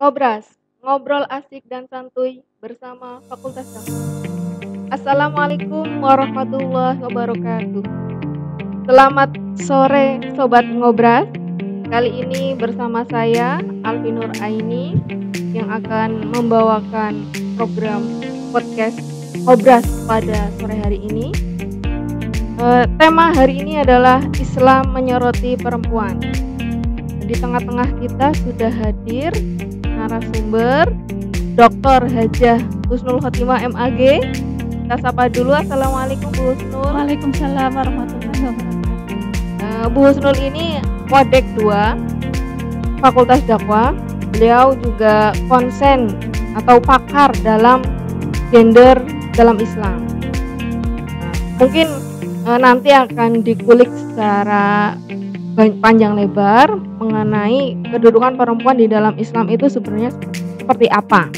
Ngobras, ngobrol asik dan santuy bersama Fakultas Dakwah. Assalamualaikum warahmatullahi wabarakatuh. Selamat sore Sobat Ngobras. Kali ini bersama saya Alfi Nur Aini yang akan membawakan program podcast Ngobras pada sore hari ini. Tema hari ini adalah Islam menyoroti perempuan. Di tengah-tengah kita sudah hadir narasumber Dr. Hajah Husnul Khotimah MAG. Kita sapa dulu. Assalamualaikum Bu Husnul. Waalaikumsalam warahmatullahi wabarakatuh. Bu Husnul ini Wadek 2 Fakultas Dakwah. Beliau juga konsen atau pakar dalam gender dalam Islam. Mungkin nanti akan dikulik secara panjang lebar mengenai kedudukan perempuan di dalam Islam itu sebenarnya seperti apa.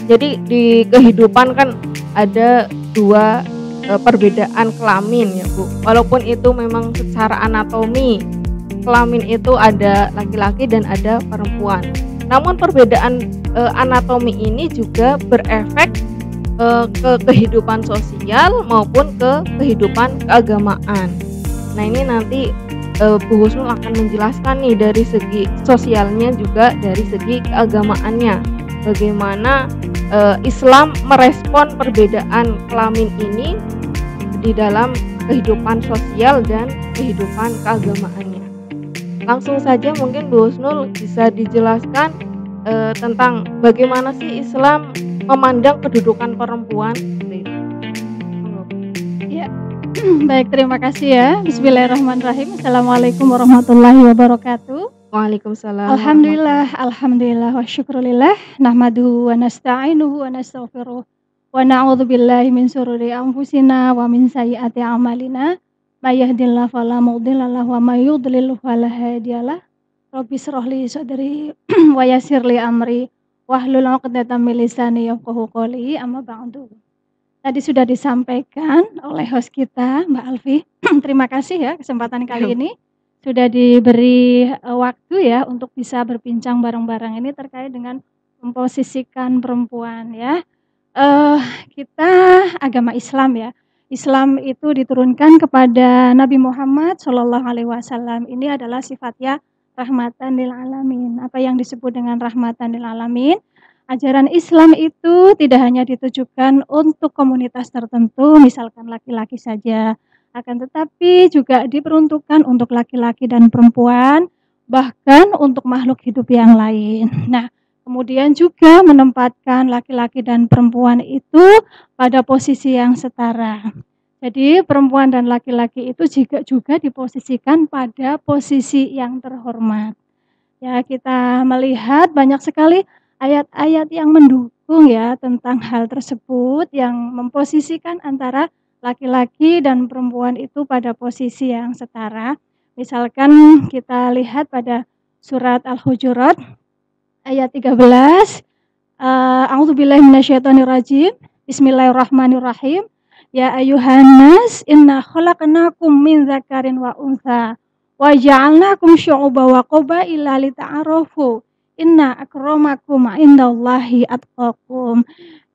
Jadi di kehidupan kan ada dua perbedaan kelamin ya Bu. Walaupun itu memang secara anatomi kelamin itu ada laki-laki dan ada perempuan. Namun perbedaan anatomi ini juga berefek ke kehidupan sosial maupun ke kehidupan keagamaan. Nah ini nanti Bu Husnul akan menjelaskan nih dari segi sosialnya juga dari segi keagamaannya. Bagaimana Islam merespon perbedaan kelamin ini di dalam kehidupan sosial dan kehidupan keagamaannya. Langsung saja mungkin Bu Husnul bisa dijelaskan tentang bagaimana sih Islam memandang kedudukan perempuan. Ya. Baik, terima kasih ya. Bismillahirrahmanirrahim. Assalamualaikum warahmatullahi wabarakatuh. Waalaikumsalam. Alhamdulillah wa syukurillah. Nahmaduhu wa nasta'inuhu wa nastaghfiruh. Wa na'udzu billahi min syururi anfusina wa min sayyiati a'malina. May yahdihillahu fala mudilla lahu wa may yudlil fala hadiyalah. Rabbi shrah li sadri wa yassir li amri wahlul 'uqdatam min lisani yafqahu qawli. Amma ba'du. Tadi sudah disampaikan oleh host kita Mbak Alfi. Terima kasih ya kesempatan kali ini sudah diberi waktu ya untuk bisa berbincang bareng-bareng ini terkait dengan memposisikan perempuan ya. Kita agama Islam ya. Islam itu diturunkan kepada Nabi Muhammad SAW. Ini adalah sifatnya rahmatan lil alamin. Apa yang disebut dengan rahmatan lil alamin? Ajaran Islam itu tidak hanya ditujukan untuk komunitas tertentu, misalkan laki-laki saja, akan tetapi juga diperuntukkan untuk laki-laki dan perempuan, bahkan untuk makhluk hidup yang lain. Nah, kemudian juga menempatkan laki-laki dan perempuan itu pada posisi yang setara. Jadi perempuan dan laki-laki itu juga diposisikan pada posisi yang terhormat. Ya, kita melihat banyak sekali ayat-ayat yang mendukung ya tentang hal tersebut yang memposisikan antara laki-laki dan perempuan itu pada posisi yang setara. Misalkan kita lihat pada surat Al-Hujurat ayat 13. A'udzubillahi minasyaitonirrajim. Bismillahirrahmanirrahim. Ya ayyuhan nas inna khalaqnakum min dzakarin wa untha wa ja'alnakum syu'uban wa qabaila lita'arafu. Inna akramakum indallahi atqakum.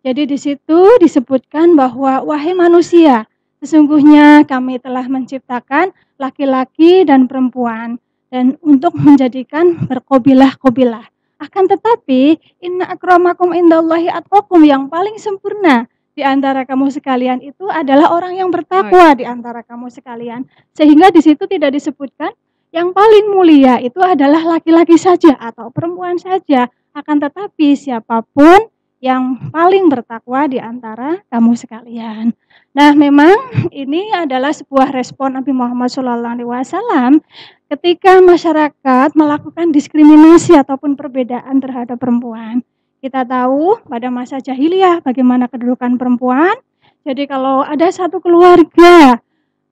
Jadi di situ disebutkan bahwa wahai manusia, sesungguhnya kami telah menciptakan laki-laki dan perempuan dan untuk menjadikan berkobilah-kobilah. Akan tetapi inna akramakum indallahi atqakum, yang paling sempurna di antara kamu sekalian itu adalah orang yang bertakwa di antara kamu sekalian. Sehingga di situ tidak disebutkan yang paling mulia itu adalah laki-laki saja atau perempuan saja, akan tetapi siapapun yang paling bertakwa di antara kamu sekalian. Nah, memang ini adalah sebuah respon Nabi Muhammad SAW ketika masyarakat melakukan diskriminasi ataupun perbedaan terhadap perempuan. Kita tahu pada masa jahiliyah bagaimana kedudukan perempuan. Jadi kalau ada satu keluarga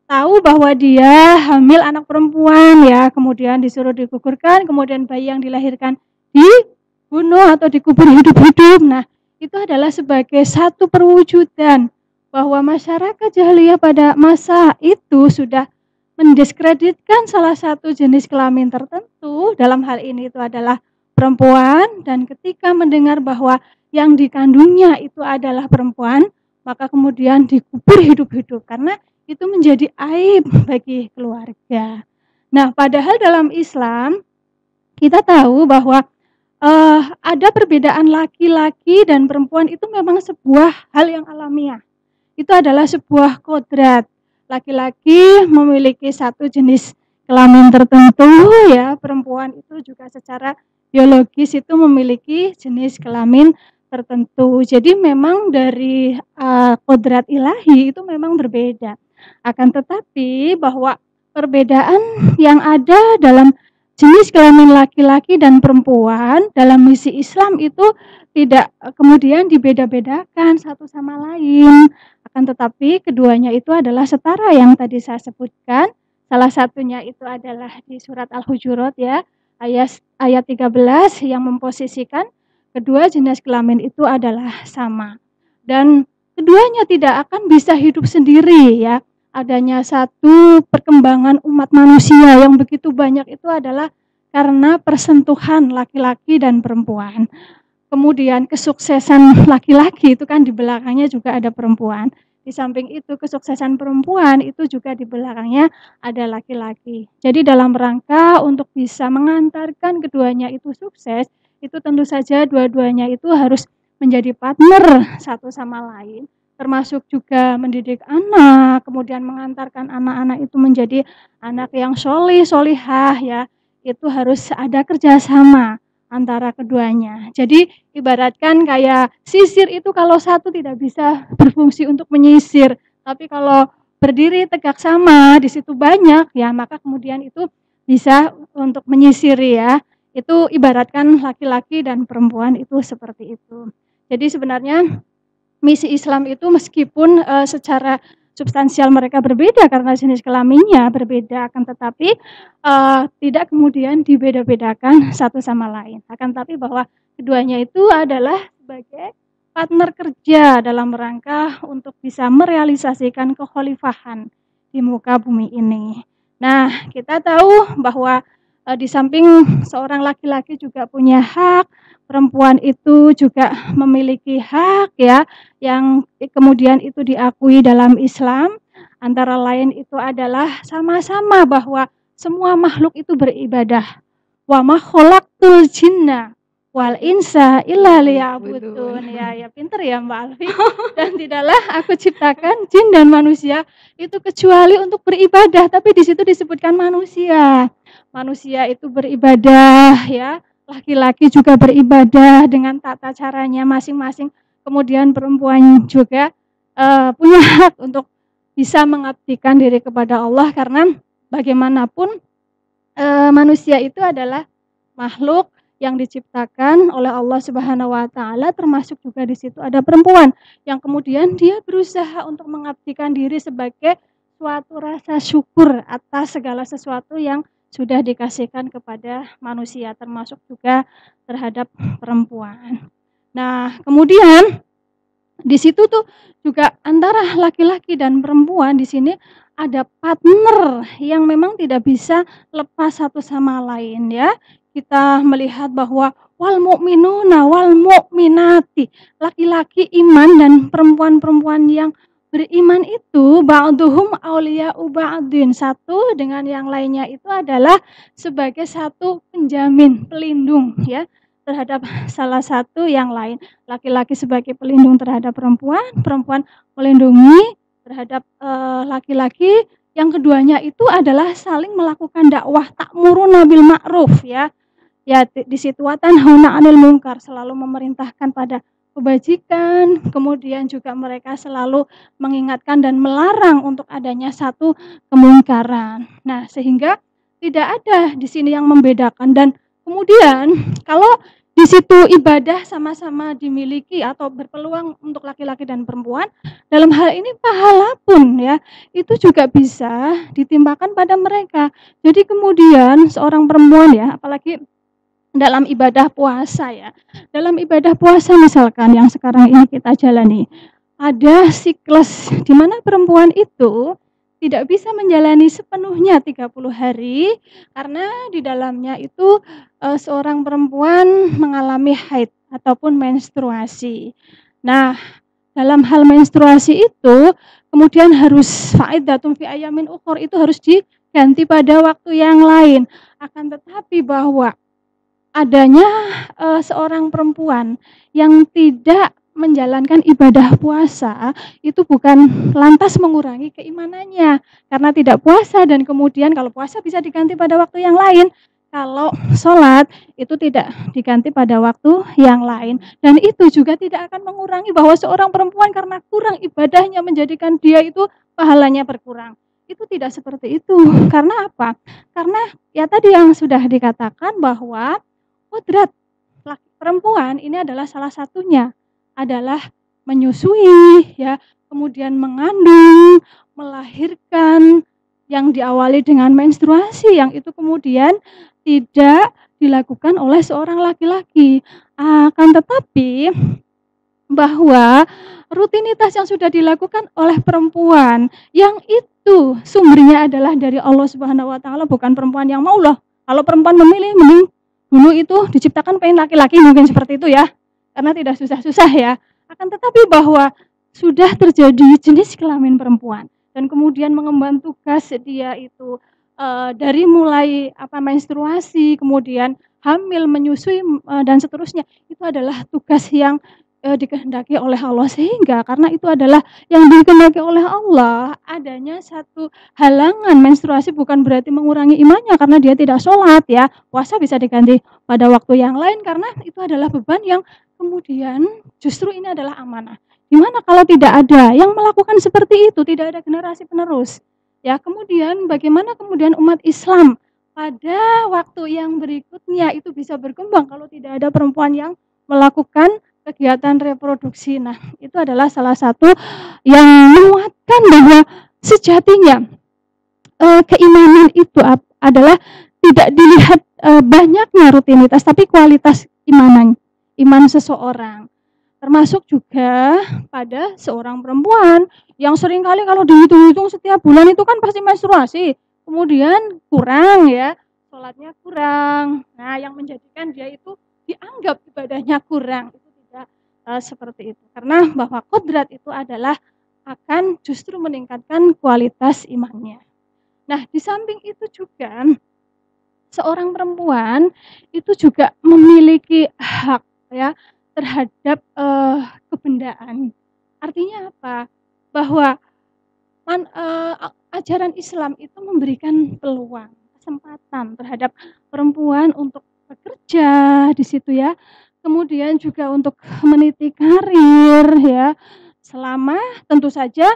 tahu bahwa dia hamil anak perempuan ya, kemudian disuruh digugurkan, kemudian bayi yang dilahirkan dibunuh atau dikubur hidup-hidup. Nah, itu adalah sebagai satu perwujudan bahwa masyarakat jahiliyah pada masa itu sudah mendiskreditkan salah satu jenis kelamin tertentu. Dalam hal ini itu adalah perempuan, dan ketika mendengar bahwa yang dikandungnya itu adalah perempuan, maka kemudian dikubur hidup-hidup karena itu menjadi aib bagi keluarga. Nah, padahal dalam Islam kita tahu bahwa ada perbedaan laki-laki dan perempuan itu memang sebuah hal yang alamiah. Itu adalah sebuah kodrat. Laki-laki memiliki satu jenis kelamin tertentu, ya, perempuan itu juga secara biologis itu memiliki jenis kelamin tertentu. Jadi memang dari kodrat ilahi itu memang berbeda. Akan tetapi bahwa perbedaan yang ada dalam jenis kelamin laki-laki dan perempuan dalam misi Islam itu tidak kemudian dibeda-bedakan satu sama lain. Akan tetapi keduanya itu adalah setara yang tadi saya sebutkan. Salah satunya itu adalah di surat Al-Hujurat, ya, ayat 13 yang memposisikan kedua jenis kelamin itu adalah sama. Dan keduanya tidak akan bisa hidup sendiri, ya. Adanya satu perkembangan umat manusia yang begitu banyak itu adalah karena persentuhan laki-laki dan perempuan. Kemudian kesuksesan laki-laki itu kan di belakangnya juga ada perempuan. Di samping itu kesuksesan perempuan itu juga di belakangnya ada laki-laki. Jadi dalam rangka untuk bisa mengantarkan keduanya itu sukses, itu tentu saja dua-duanya itu harus menjadi partner satu sama lain. Termasuk juga mendidik anak, kemudian mengantarkan anak-anak itu menjadi anak yang solihah, ya, itu harus ada kerjasama antara keduanya. Jadi ibaratkan kayak sisir itu kalau satu tidak bisa berfungsi untuk menyisir, tapi kalau berdiri tegak sama di situ banyak, ya, maka kemudian itu bisa untuk menyisiri, ya. Itu ibaratkan laki-laki dan perempuan itu seperti itu. Jadi sebenarnya misi Islam itu meskipun secara substansial mereka berbeda karena jenis kelaminnya berbeda, akan tetapi tidak kemudian dibeda-bedakan satu sama lain. Akan tetapi bahwa keduanya itu adalah sebagai partner kerja dalam rangka untuk bisa merealisasikan kekhalifahan di muka bumi ini. Nah, kita tahu bahwa di samping seorang laki-laki juga punya hak, perempuan itu juga memiliki hak, ya, yang kemudian itu diakui dalam Islam. Antara lain itu adalah sama-sama bahwa semua makhluk itu beribadah. Wa ma khalaqtul jinna wal insa illa liya'budun. Ya pinter ya Mbak Alfi. Dan tidaklah aku ciptakan jin dan manusia itu kecuali untuk beribadah, tapi di situ disebutkan manusia. Manusia itu beribadah, ya. Laki-laki juga beribadah dengan tata caranya masing-masing. Kemudian perempuan juga punya hak untuk bisa mengabdikan diri kepada Allah, karena bagaimanapun manusia itu adalah makhluk yang diciptakan oleh Allah Subhanahu wa taala, termasuk juga di situ ada perempuan yang kemudian dia berusaha untuk mengabdikan diri sebagai suatu rasa syukur atas segala sesuatu yang sudah dikasihkan kepada manusia, termasuk juga terhadap perempuan. Nah, kemudian di situ tuh juga antara laki-laki dan perempuan di sini ada partner yang memang tidak bisa lepas satu sama lain, ya. Kita melihat bahwa wal mu'minuna wal mu'minati, laki-laki iman dan perempuan-perempuan yang beriman itu ba'duhum auliya'u ba'din, satu dengan yang lainnya itu adalah sebagai satu penjamin, pelindung, ya, terhadap salah satu yang lain. Laki-laki sebagai pelindung terhadap perempuan, perempuan melindungi terhadap laki-laki. Yang keduanya itu adalah saling melakukan dakwah ta'muruna bil ma'ruf, ya. Ya, di situ watanhauna 'anil munkar, selalu memerintahkan pada kebajikan, kemudian juga mereka selalu mengingatkan dan melarang untuk adanya satu kemungkaran. Nah, sehingga tidak ada di sini yang membedakan. Dan kemudian kalau di situ ibadah sama-sama dimiliki atau berpeluang untuk laki-laki dan perempuan, dalam hal ini pahala pun, ya, itu juga bisa ditimpakan pada mereka. Jadi kemudian seorang perempuan, ya, apalagi dalam ibadah puasa, ya. Dalam ibadah puasa misalkan yang sekarang ini kita jalani, ada siklus di mana perempuan itu tidak bisa menjalani sepenuhnya 30 hari karena di dalamnya itu seorang perempuan mengalami haid ataupun menstruasi. Nah, dalam hal menstruasi itu kemudian harus faidatun fi ayamin ukhur, itu harus diganti pada waktu yang lain. Akan tetapi bahwa adanya seorang perempuan yang tidak menjalankan ibadah puasa itu bukan lantas mengurangi keimanannya karena tidak puasa, dan kemudian kalau puasa bisa diganti pada waktu yang lain, kalau sholat itu tidak diganti pada waktu yang lain, dan itu juga tidak akan mengurangi bahwa seorang perempuan karena kurang ibadahnya menjadikan dia itu pahalanya berkurang. Itu tidak seperti itu. Karena apa? Karena ya tadi yang sudah dikatakan bahwa kodrat perempuan ini adalah salah satunya adalah menyusui, ya, kemudian mengandung, melahirkan, yang diawali dengan menstruasi yang itu kemudian tidak dilakukan oleh seorang laki-laki. Akan tetapi bahwa rutinitas yang sudah dilakukan oleh perempuan yang itu sumbernya adalah dari Allah Subhanahu wa taala, bukan perempuan yang mau loh. Kalau perempuan memilih, mending dulu itu diciptakan pengen laki-laki, mungkin seperti itu ya. Karena tidak susah-susah ya. Akan tetapi bahwa sudah terjadi jenis kelamin perempuan dan kemudian mengemban tugas dia itu dari mulai menstruasi, kemudian hamil, menyusui dan seterusnya, itu adalah tugas yang dikehendaki oleh Allah, sehingga karena itu adalah yang dikehendaki oleh Allah, adanya satu halangan menstruasi bukan berarti mengurangi imannya karena dia tidak sholat ya. Puasa bisa diganti pada waktu yang lain karena itu adalah beban yang kemudian justru ini adalah amanah. Gimana kalau tidak ada yang melakukan seperti itu, tidak ada generasi penerus. Ya, kemudian bagaimana kemudian umat Islam pada waktu yang berikutnya itu bisa berkembang kalau tidak ada perempuan yang melakukan kegiatan reproduksi. Nah, itu adalah salah satu yang menguatkan bahwa sejatinya keimanan itu adalah tidak dilihat banyaknya rutinitas, tapi kualitas iman seseorang. Termasuk juga pada seorang perempuan yang seringkali kalau dihitung-hitung setiap bulan itu kan pasti menstruasi, kemudian kurang ya, sholatnya kurang. Nah, yang menjadikan dia itu dianggap ibadahnya kurang, itu tidak seperti itu. Karena bahwa kodrat itu adalah akan justru meningkatkan kualitas imannya. Nah, di samping itu juga seorang perempuan itu juga memiliki hak ya terhadap kebendaan. Artinya apa? Bahwa ajaran Islam itu memberikan peluang, kesempatan terhadap perempuan untuk bekerja di situ ya. Kemudian juga untuk meniti karir ya. Selama tentu saja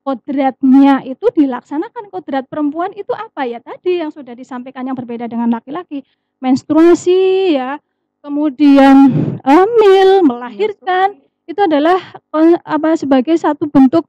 kodratnya itu dilaksanakan. Kodrat perempuan itu apa ya? Tadi yang sudah disampaikan yang berbeda dengan laki-laki. Menstruasi ya, kemudian hamil, melahirkan, itu adalah sebagai satu bentuk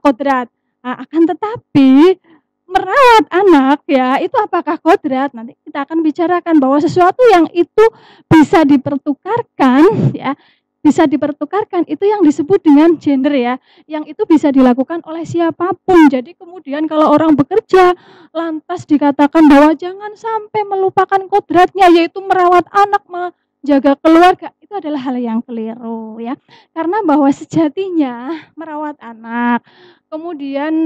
kodrat. Nah, akan tetapi merawat anak ya, itu apakah kodrat? Nanti kita akan bicarakan bahwa sesuatu yang itu bisa dipertukarkan ya, bisa dipertukarkan itu yang disebut dengan gender ya, yang itu bisa dilakukan oleh siapapun. Jadi kemudian kalau orang bekerja lantas dikatakan bahwa jangan sampai melupakan kodratnya, yaitu merawat anak, menjaga keluarga, itu adalah hal yang keliru ya. Karena bahwa sejatinya merawat anak, kemudian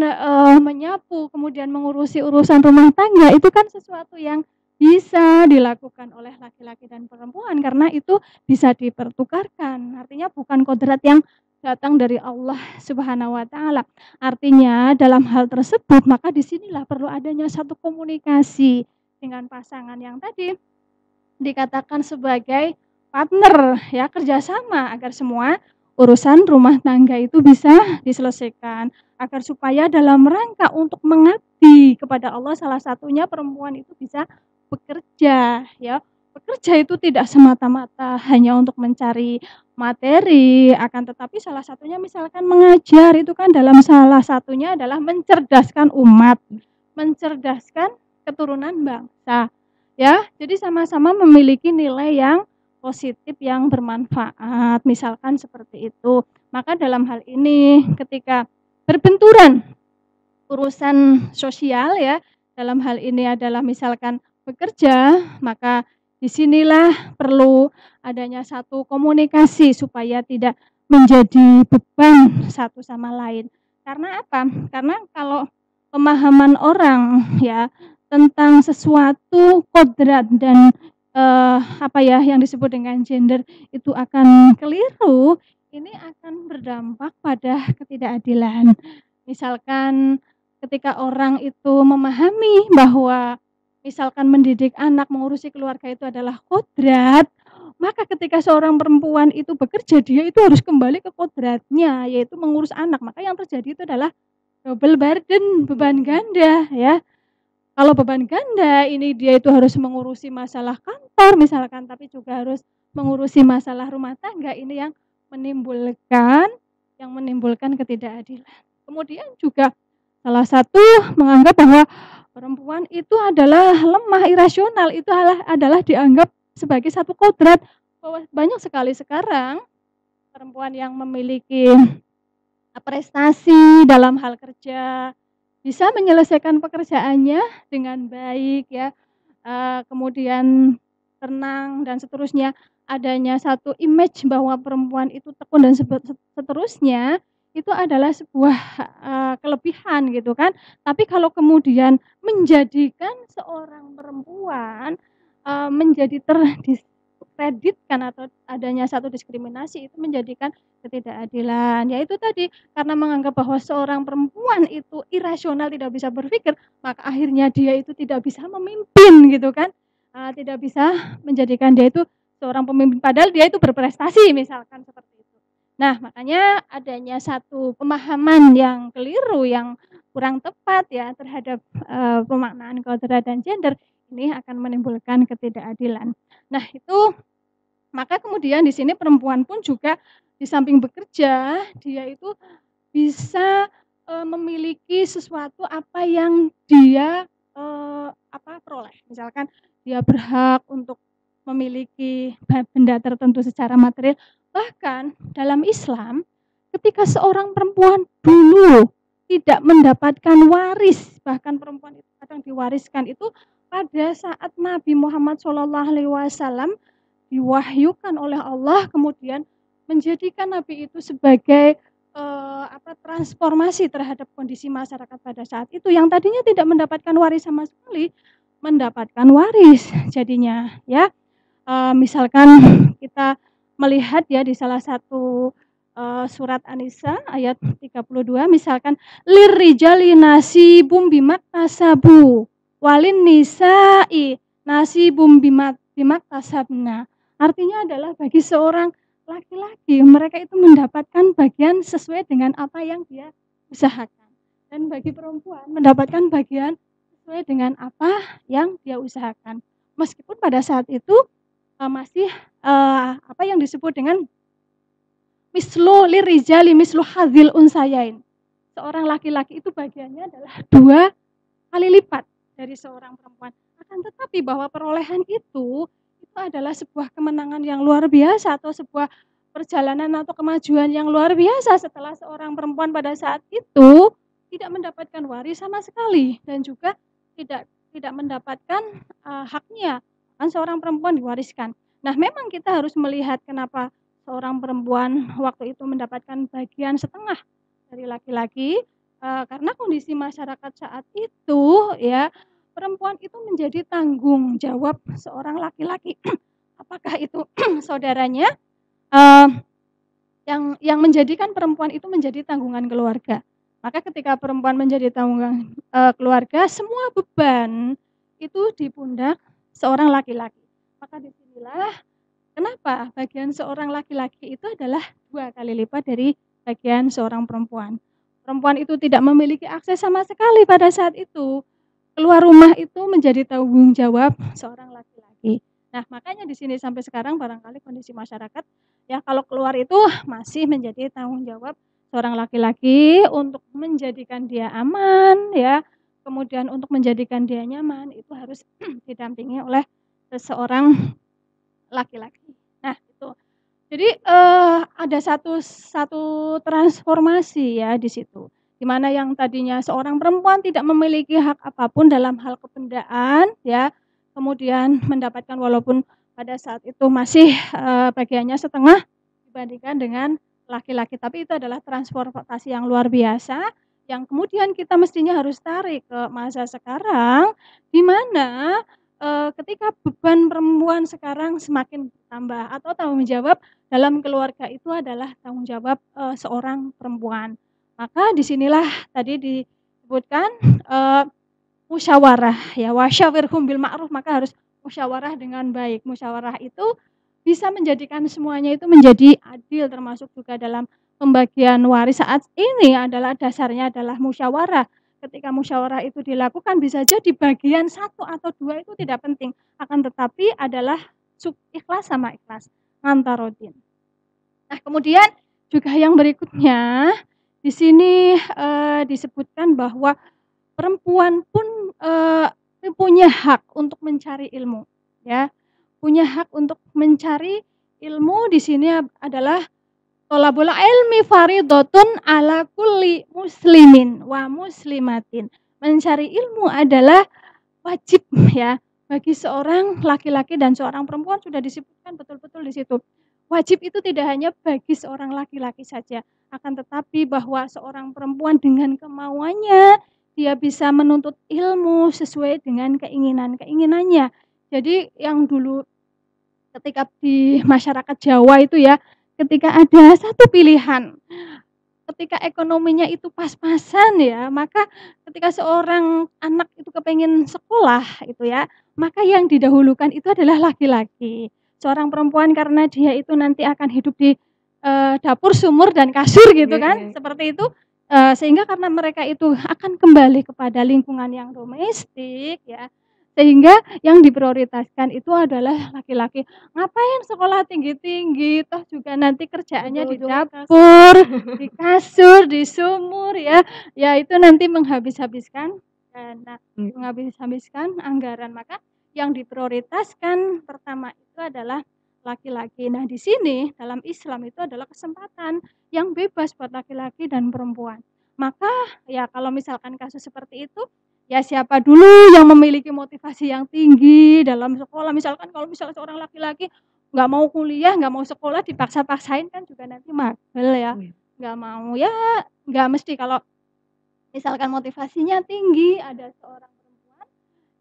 menyapu, kemudian mengurusi urusan rumah tangga itu kan sesuatu yang bisa dilakukan oleh laki-laki dan perempuan karena itu bisa dipertukarkan. Artinya bukan kodrat yang datang dari Allah Subhanahu wa taala. Artinya dalam hal tersebut maka disinilah perlu adanya satu komunikasi dengan pasangan yang tadi dikatakan sebagai partner ya, kerjasama agar semua urusan rumah tangga itu bisa diselesaikan, agar supaya dalam rangka untuk mengabdi kepada Allah salah satunya perempuan itu bisa bekerja ya. Bekerja itu tidak semata-mata hanya untuk mencari materi, akan tetapi salah satunya misalkan mengajar, itu kan dalam salah satunya adalah mencerdaskan umat, mencerdaskan keturunan bangsa. Ya, jadi sama-sama memiliki nilai yang positif yang bermanfaat, misalkan seperti itu. Maka dalam hal ini ketika berbenturan urusan sosial ya, dalam hal ini adalah misalkan bekerja, maka disinilah perlu adanya satu komunikasi supaya tidak menjadi beban satu sama lain. Karena apa? Karena kalau pemahaman orang ya tentang sesuatu kodrat dan apa ya yang disebut dengan gender itu akan keliru, ini akan berdampak pada ketidakadilan. Misalkan ketika orang itu memahami bahwa misalkan mendidik anak, mengurusi keluarga itu adalah kodrat, maka ketika seorang perempuan itu bekerja, dia itu harus kembali ke kodratnya, yaitu mengurus anak. Maka yang terjadi itu adalah double burden, beban ganda ya. Kalau beban ganda ini dia itu harus mengurusi masalah kantor misalkan, tapi juga harus mengurusi masalah rumah tangga, ini yang menimbulkan ketidakadilan. Kemudian juga salah satu menganggap bahwa perempuan itu adalah lemah, irasional, itu adalah dianggap sebagai satu kodrat. Bahwa banyak sekali sekarang perempuan yang memiliki prestasi dalam hal kerja, bisa menyelesaikan pekerjaannya dengan baik ya, kemudian tenang dan seterusnya. Adanya satu image bahwa perempuan itu tekun dan seterusnya, itu adalah sebuah kelebihan gitu kan. Tapi kalau kemudian menjadikan seorang perempuan menjadi terdiskreditkan atau adanya satu diskriminasi, itu menjadikan ketidakadilan. Ya itu tadi, karena menganggap bahwa seorang perempuan itu irasional, tidak bisa berpikir, maka akhirnya dia itu tidak bisa memimpin gitu kan. Tidak bisa menjadikan dia itu seorang pemimpin, padahal dia itu berprestasi misalkan seperti itu. Nah, makanya adanya satu pemahaman yang keliru, yang kurang tepat ya terhadap pemaknaan kodrat dan gender, ini akan menimbulkan ketidakadilan. Nah, itu maka kemudian di sini perempuan pun juga di samping bekerja, dia itu bisa memiliki sesuatu apa yang dia peroleh. Misalkan dia berhak untuk memiliki benda tertentu secara material. Bahkan dalam Islam, ketika seorang perempuan dulu tidak mendapatkan waris, bahkan perempuan itu kadang diwariskan itu pada saat Nabi Muhammad SAW diwahyukan oleh Allah, kemudian menjadikan Nabi itu sebagai transformasi terhadap kondisi masyarakat pada saat itu, yang tadinya tidak mendapatkan waris sama sekali mendapatkan waris jadinya ya. Misalkan kita melihat ya di salah satu surat An-Nisa ayat 32, misalkan lirrijali nasibum bimaktasabu walin nisa'i nasibum bimaktasabna. Artinya adalah bagi seorang laki-laki, mereka itu mendapatkan bagian sesuai dengan apa yang dia usahakan. Dan bagi perempuan mendapatkan bagian sesuai dengan apa yang dia usahakan. Meskipun pada saat itu masih apa yang disebut dengan mislu lirijali mislu hadzil unsayain. Seorang laki-laki itu bagiannya adalah 2 kali lipat dari seorang perempuan. Akan tetapi bahwa perolehan itu adalah sebuah kemenangan yang luar biasa, atau sebuah perjalanan atau kemajuan yang luar biasa setelah seorang perempuan pada saat itu tidak mendapatkan waris sama sekali dan juga tidak mendapatkan haknya, kan seorang perempuan diwariskan. Nah, memang kita harus melihat kenapa seorang perempuan waktu itu mendapatkan bagian setengah dari laki-laki, karena kondisi masyarakat saat itu ya, perempuan itu menjadi tanggung jawab seorang laki-laki. Apakah itu saudaranya, yang menjadikan perempuan itu menjadi tanggungan keluarga. Maka ketika perempuan menjadi tanggungan keluarga, semua beban itu di pundak seorang laki-laki. Maka disinilah kenapa bagian seorang laki-laki itu adalah 2 kali lipat dari bagian seorang perempuan. Perempuan itu tidak memiliki akses sama sekali pada saat itu. Keluar rumah itu menjadi tanggung jawab seorang laki-laki. Nah, makanya di sini sampai sekarang barangkali kondisi masyarakat ya, kalau keluar itu masih menjadi tanggung jawab seorang laki-laki untuk menjadikan dia aman ya, kemudian untuk menjadikan dia nyaman itu harus didampingi oleh seseorang laki-laki. Nah, itu. Jadi ada satu transformasi ya di situ. di mana yang tadinya seorang perempuan tidak memiliki hak apapun dalam hal kebendaan ya, kemudian mendapatkan walaupun pada saat itu masih, bagiannya setengah dibandingkan dengan laki-laki, tapi itu adalah transformasi yang luar biasa, yang kemudian kita mestinya harus tarik ke masa sekarang, di mana, ketika beban perempuan sekarang semakin bertambah atau tanggung jawab dalam keluarga itu adalah tanggung jawab, seorang perempuan. Maka disinilah tadi disebutkan, musyawarah ya, wasyawirhum bil ma'ruf, maka harus musyawarah dengan baik. Musyawarah itu bisa menjadikan semuanya itu menjadi adil, termasuk juga dalam pembagian waris saat ini adalah dasarnya adalah musyawarah. Ketika musyawarah itu dilakukan bisa jadi bagian satu atau 2 itu tidak penting, akan tetapi adalah ikhlas sama ikhlas, ngantarodin. Nah, kemudian juga yang berikutnya di sini, disebutkan bahwa perempuan pun, punya hak untuk mencari ilmu, ya. Punya hak untuk mencari ilmu di sini adalah thalabul ilmi fardhatun ala kulli muslimin wa muslimatin. Mencari ilmu adalah wajib ya bagi seorang laki-laki dan seorang perempuan, sudah disebutkan betul-betul di situ. Wajib itu tidak hanya bagi seorang laki-laki saja, akan tetapi bahwa seorang perempuan dengan kemauannya dia bisa menuntut ilmu sesuai dengan keinginan-keinginannya. Jadi yang dulu ketika di masyarakat Jawa itu ya, ketika ada satu pilihan, ketika ekonominya itu pas-pasan ya, maka ketika seorang anak itu kepengen sekolah itu ya, maka yang didahulukan itu adalah laki-laki. Seorang perempuan karena dia itu nanti akan hidup di, dapur, sumur, dan kasur gitu kan, seperti itu, sehingga karena mereka itu akan kembali kepada lingkungan yang domestik ya, sehingga yang diprioritaskan itu adalah laki-laki. Ngapain sekolah tinggi-tinggi, toh juga nanti kerjaannya di dapur, di kasur, di sumur ya, ya itu nanti menghabis-habiskan dana, menghabis-habiskan anggaran. Maka yang diprioritaskan pertama itu adalah laki-laki. Nah, di sini dalam Islam itu adalah kesempatan yang bebas buat laki-laki dan perempuan. Maka ya kalau misalkan kasus seperti itu, ya siapa dulu yang memiliki motivasi yang tinggi dalam sekolah, misalkan kalau misalnya seorang laki-laki nggak mau kuliah, nggak mau sekolah, dipaksa-paksain kan juga nanti magel ya, nggak mau. Ya nggak mesti, kalau misalkan motivasinya tinggi, ada seorang perempuan,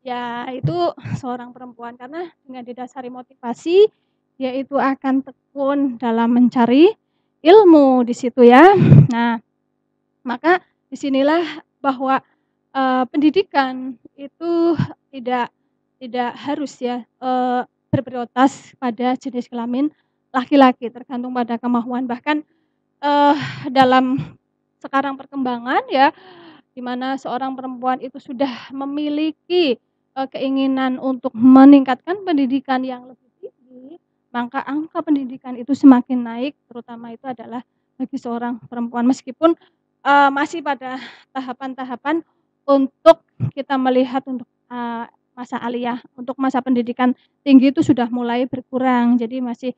ya itu seorang perempuan karena dengan didasari motivasi, dia itu akan tekun dalam mencari ilmu di situ ya. Nah, maka disinilah bahwa pendidikan itu tidak harus ya, berprioritas pada jenis kelamin laki-laki, tergantung pada kemauan. Bahkan, dalam sekarang perkembangan ya, di mana seorang perempuan itu sudah memiliki, keinginan untuk meningkatkan pendidikan yang lebih tinggi, maka angka pendidikan itu semakin naik, terutama itu adalah bagi seorang perempuan. Meskipun, masih pada tahapan-tahapan untuk kita melihat untuk, masa aliyah, untuk masa pendidikan tinggi itu sudah mulai berkurang, jadi masih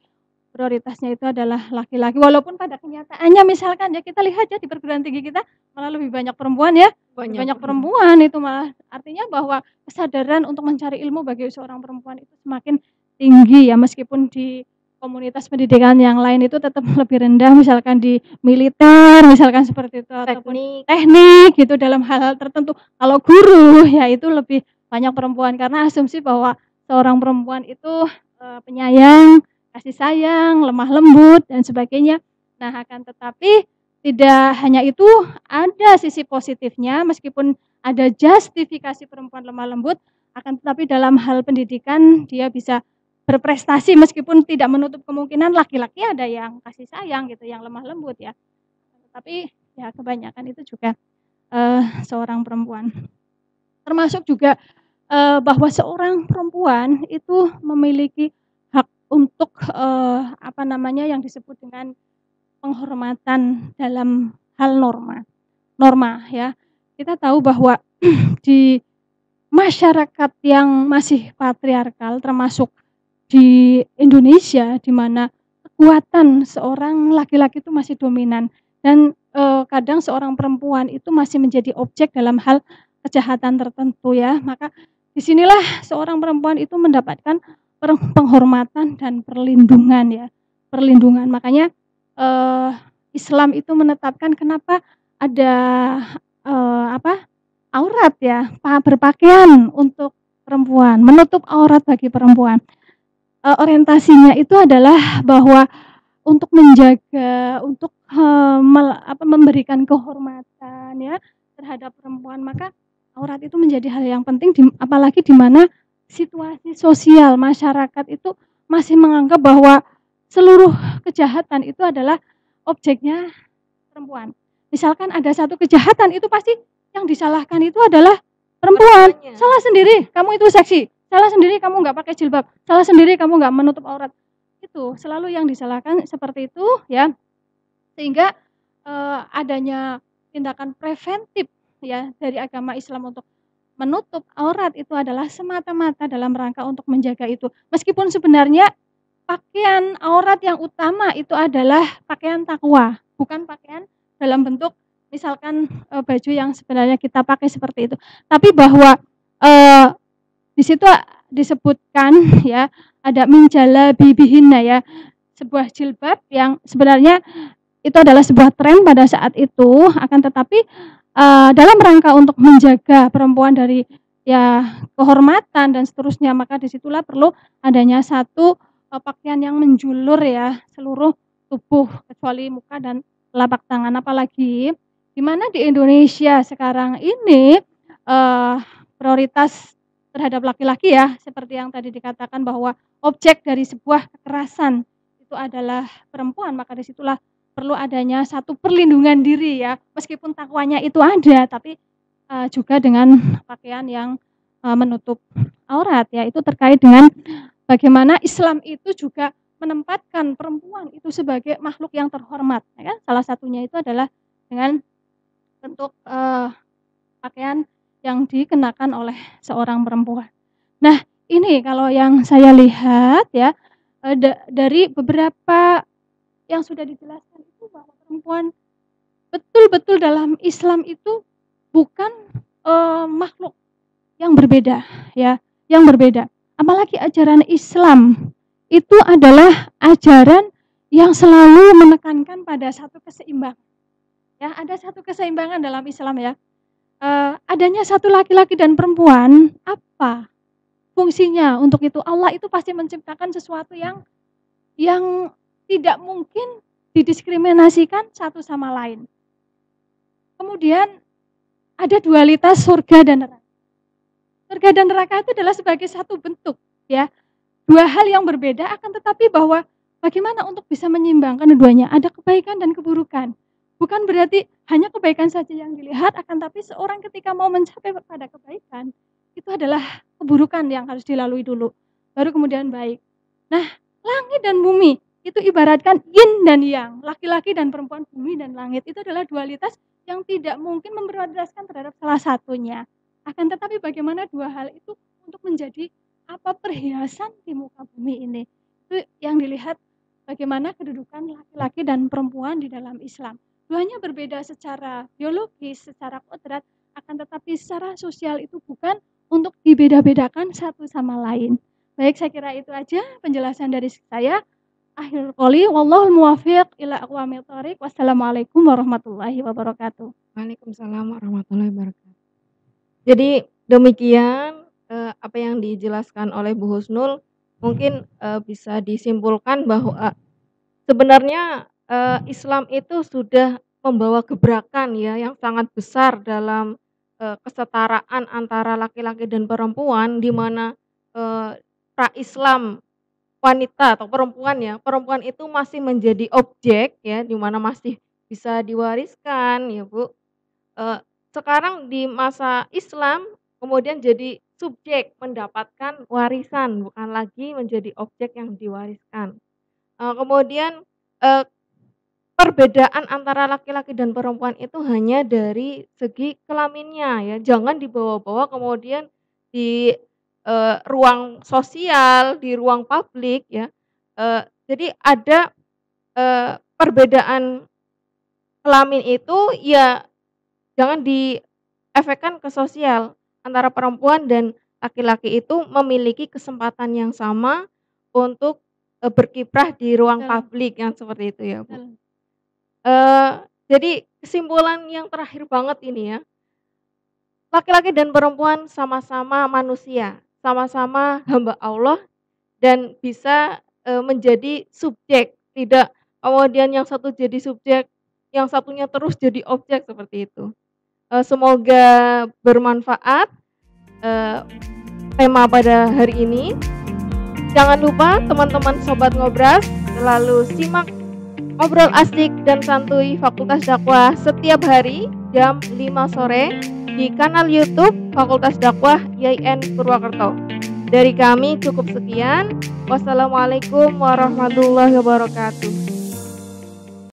prioritasnya itu adalah laki-laki. Walaupun pada kenyataannya misalkan ya kita lihat ya di perguruan tinggi kita malah lebih banyak perempuan ya, banyak perempuan itu malah artinya bahwa kesadaran untuk mencari ilmu bagi seorang perempuan itu semakin tinggi ya, meskipun di komunitas pendidikan yang lain itu tetap lebih rendah, misalkan di militer, misalkan seperti itu, ataupun teknik gitu dalam hal-hal tertentu. Kalau guru ya itu lebih banyak perempuan karena asumsi bahwa seorang perempuan itu, penyayang, kasih sayang, lemah lembut dan sebagainya. Nah, akan tetapi tidak hanya itu, ada sisi positifnya meskipun ada justifikasi perempuan lemah lembut, akan tetapi dalam hal pendidikan dia bisa berprestasi meskipun tidak menutup kemungkinan laki-laki ada yang kasih sayang gitu, yang lemah lembut ya. Tapi ya kebanyakan itu juga, seorang perempuan. Termasuk juga, bahwa seorang perempuan itu memiliki hak untuk, apa namanya, yang disebut dengan penghormatan dalam hal norma ya. Kita tahu bahwa di masyarakat yang masih patriarkal, termasuk di Indonesia, di mana kekuatan seorang laki-laki itu masih dominan dan kadang seorang perempuan itu masih menjadi objek dalam hal kejahatan tertentu ya. Maka di sinilah seorang perempuan itu mendapatkan penghormatan dan perlindungan ya, perlindungan. Makanya, Islam itu menetapkan kenapa ada, aurat ya, berpakaian untuk perempuan, menutup aurat bagi perempuan. Orientasinya itu adalah bahwa untuk menjaga, untuk, memberikan kehormatan ya terhadap perempuan, maka aurat itu menjadi hal yang penting apalagi di mana situasi sosial masyarakat itu masih menganggap bahwa seluruh kejahatan itu adalah objeknya perempuan. Misalkan ada satu kejahatan itu pasti yang disalahkan itu adalah perempuan. Perempuannya. Salah sendiri, kamu itu seksi. Salah sendiri kamu nggak pakai jilbab. Salah sendiri kamu nggak menutup aurat. Itu selalu yang disalahkan seperti itu ya. Sehingga adanya tindakan preventif ya dari agama Islam untuk menutup aurat itu adalah semata-mata dalam rangka untuk menjaga itu. Meskipun sebenarnya pakaian aurat yang utama itu adalah pakaian takwa, bukan pakaian dalam bentuk misalkan, baju yang sebenarnya kita pakai seperti itu. Tapi bahwa, di situ disebutkan ya, ada min jalabibihinna ya, sebuah jilbab yang sebenarnya itu adalah sebuah tren pada saat itu, akan tetapi, dalam rangka untuk menjaga perempuan dari ya kehormatan dan seterusnya, maka disitulah perlu adanya satu, pakaian yang menjulur ya seluruh tubuh kecuali muka dan telapak tangan. Apalagi di mana di Indonesia sekarang ini, prioritas terhadap laki-laki ya, seperti yang tadi dikatakan bahwa objek dari sebuah kekerasan itu adalah perempuan, maka disitulah perlu adanya satu perlindungan diri ya, meskipun takwanya itu ada, tapi, juga dengan pakaian yang, menutup aurat ya, itu terkait dengan bagaimana Islam itu juga menempatkan perempuan itu sebagai makhluk yang terhormat, ya kan. Salah satunya itu adalah dengan bentuk, pakaian yang dikenakan oleh seorang perempuan. Nah, ini kalau yang saya lihat ya, dari beberapa yang sudah dijelaskan itu bahwa perempuan betul-betul dalam Islam itu bukan, makhluk yang berbeda ya, yang berbeda. Apalagi ajaran Islam itu adalah ajaran yang selalu menekankan pada satu keseimbangan. Ya, ada satu keseimbangan dalam Islam ya. Adanya satu laki-laki dan perempuan, apa fungsinya untuk itu? Allah itu pasti menciptakan sesuatu yang tidak mungkin didiskriminasikan satu sama lain. Kemudian ada dualitas surga dan neraka. Surga dan neraka itu adalah sebagai satu bentuk ya. Dua hal yang berbeda akan tetapi bahwa bagaimana untuk bisa menyeimbangkan keduanya, ada kebaikan dan keburukan. Bukan berarti hanya kebaikan saja yang dilihat, akan tapi seorang ketika mau mencapai pada kebaikan, itu adalah keburukan yang harus dilalui dulu, baru kemudian baik. Nah, langit dan bumi itu ibaratkan yin dan yang, laki-laki dan perempuan, bumi dan langit itu adalah dualitas yang tidak mungkin memprioritaskan terhadap salah satunya. Akan tetapi bagaimana dua hal itu untuk menjadi perhiasan di muka bumi ini. Itu yang dilihat bagaimana kedudukan laki-laki dan perempuan di dalam Islam. Duanya berbeda secara biologis, secara kodrat, akan tetapi secara sosial itu bukan untuk dibeda-bedakan satu sama lain. Baik, saya kira itu aja penjelasan dari saya. Akhirul qouli wallahul muwaffiq ila aqwamit thoriq. Wassalamualaikum warahmatullahi wabarakatuh. Waalaikumsalam warahmatullahi wabarakatuh. Jadi demikian, apa yang dijelaskan oleh Bu Husnul, mungkin, bisa disimpulkan bahwa sebenarnya, Islam itu sudah membawa gebrakan ya yang sangat besar dalam, kesetaraan antara laki-laki dan perempuan, di mana, pra-Islam wanita atau perempuan ya, perempuan itu masih menjadi objek ya, di mana masih bisa diwariskan ya Bu. Sekarang di masa Islam kemudian jadi subjek mendapatkan warisan, bukan lagi menjadi objek yang diwariskan. Kemudian, eee, perbedaan antara laki-laki dan perempuan itu hanya dari segi kelaminnya ya, jangan dibawa-bawa kemudian di, ruang sosial, di ruang publik ya. Jadi ada, perbedaan kelamin itu ya jangan diefekkan ke sosial, antara perempuan dan laki-laki itu memiliki kesempatan yang sama untuk, berkiprah di ruang Betul publik yang seperti itu ya, Bu. betul. Eee, jadi kesimpulan yang terakhir banget ini ya, laki-laki dan perempuan sama-sama manusia, sama-sama hamba Allah dan bisa, menjadi subjek, tidak kemudian yang satu jadi subjek, yang satunya terus jadi objek seperti itu. Semoga bermanfaat, eee, tema pada hari ini. Jangan lupa teman-teman sobat ngobras selalu simak ngobrol asik dan santuy Fakultas Dakwah setiap hari jam 5 sore di kanal YouTube Fakultas Dakwah YIN Purwakarta. Dari kami cukup sekian. Wassalamualaikum warahmatullahi wabarakatuh.